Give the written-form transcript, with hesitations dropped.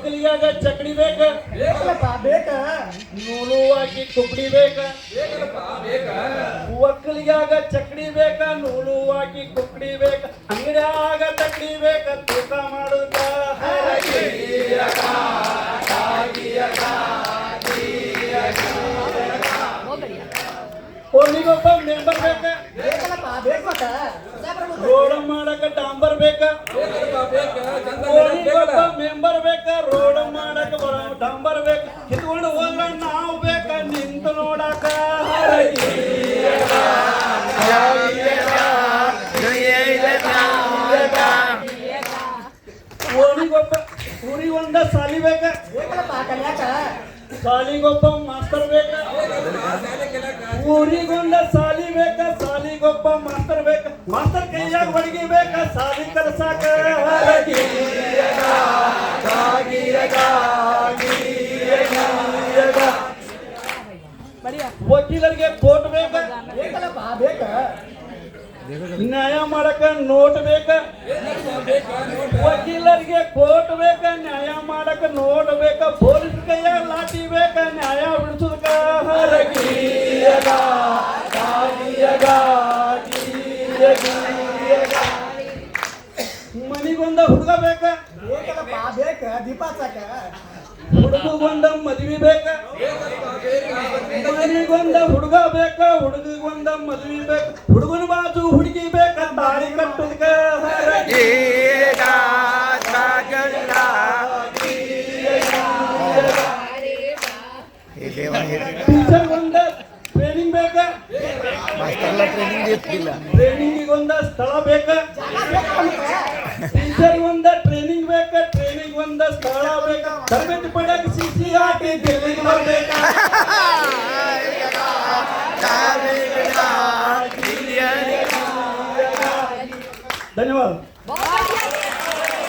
ಒಕ್ಕಲಿಗಾಗ ಚಕಡಿ ಬೇಕ ಬೇಕಲ್ಲಪ್ಪ ಬೇಕ ನೂಲು ಹಾಕಿ ಕುಕ್ಕಡಿ ಬೇಕ ಒಕ್ಕಲಿಗಾಗ ಚಕಡಿ ಬೇಕ ನೂಲು ಹಾಕಿ ಕುಕ್ಕಡಿ ಬೇಕ ಅಂಗಡಿಯಾಗ ತಕಡಿ ಬೇಕ ತೂಕ ಮಾಡುತ್ತ ಓಣಿಗೊಬ್ಬ ಮೆಂಬರ್ ಬೇಕ ಬೇಕಲ್ಲಪ್ಪ ಬೇಕ ಮತ್ತ ರೋಡ್ ಮಾಡಕ ಡಾಂಬರ್ ಬೇಕ ಓಣಿಗೊಬ್ಬ ಮೆಂಬರ್ ಬೇಕ ರೋಡ್ ಮಾಡಕ ಡಾಂಬರ್ ಬೇಕ ಕಿತ್ಕೊಂಡು ಹೋದ್ರ ನಾವು ಬೇಕ ನಿಂತು ನೋಡಾಕ ಓಣಿಗೊಬ್ಬ ಊರಿಗೊಂದ ಸಾಲಿ ಬೇಕ ಬೇಕಲ್ಲಪ್ಪ ಕಲ್ಯಾಕ ಸಾಲಿಗೊಬ್ಬ ಮಾಸ್ತರ್ ಬೇಕ ಊರಿಗೊಂದ ಸಾಲಿ ಬೇಕ ಸಾಲಿಗೊಬ್ಬ ಮಾಸ್ತರ್ ಬೇಕ ಮಾಸ್ತರ್ ಕೈಯಾಗ ಹೊಡಿಗೆ ಬೇಕ ಸಾಲಿ ಕಲಸಾಕ ವಕೀಲರಿಗೆ ಕೋರ್ಟ್ ಬೇಕ ಬೇಕಲ್ಲಪ್ಪ ಬೇಕ ನ್ಯಾಯ ಮಾಡಕ ನೋಟ್ ಬೇಕ ವಕೀಲರಿಗೆ ಕೋರ್ಟ್ ಬೇಕ ನ್ಯಾಯ ಮಾಡಕ ನೋಟ್ ಬೇಕ ಪೊಲೀಸ್ ಕೈಯಾಗ ಲಾಠಿ ಬೇಕ ನ್ಯಾಯ ಬಿಡಿಸೋದಕ್ಕ ಮನಿಗೊಂದ ಹುಡುಗ ಬೇಕ ಬೇಕಲ್ಲಪ್ಪ ಬೇಕ ದೀಪ ಹಚ್ಚಾಕ ಹುಡುಗಗೊಂದ ಮದ್ವಿ ಬೇಕ ಮನಿಗೊಂದ ಹುಡುಗ ಬೇಕ ಹುಡುಗಿಗೊಂದ ಮದ್ವಿ ಬೇಕ ಹುಡುಗನ ಬಾಜು ಹುಡುಗಿ ಬೇಕ ತಾಳಿ ಕಟ್ಟುದಕ್ಕ ಟೀಚರ್ ಒಂದ ಟ್ರೈನಿಂಗ್ ಬೇಕ ಟ್ರೈನಿಂಗಿಗೊಂದ ಸ್ಥಳ ಬೇಕ ಟೀಚರ್ ಒಂದ ಟ್ರೈನಿಂಗ್ ಬೇಕ ಟ್ರೈನಿಂಗ್ ಒಂದ ಸ್ಥಳ ಬೇಕ ತರಬೇತಿ ಪಡೆಯಕ ಸಿಸಿ ಹಾಕಿ ಗೆಲ್ಲಿಗೆ ಬರ್ಬೇಕ ಧನ್ಯವಾದ.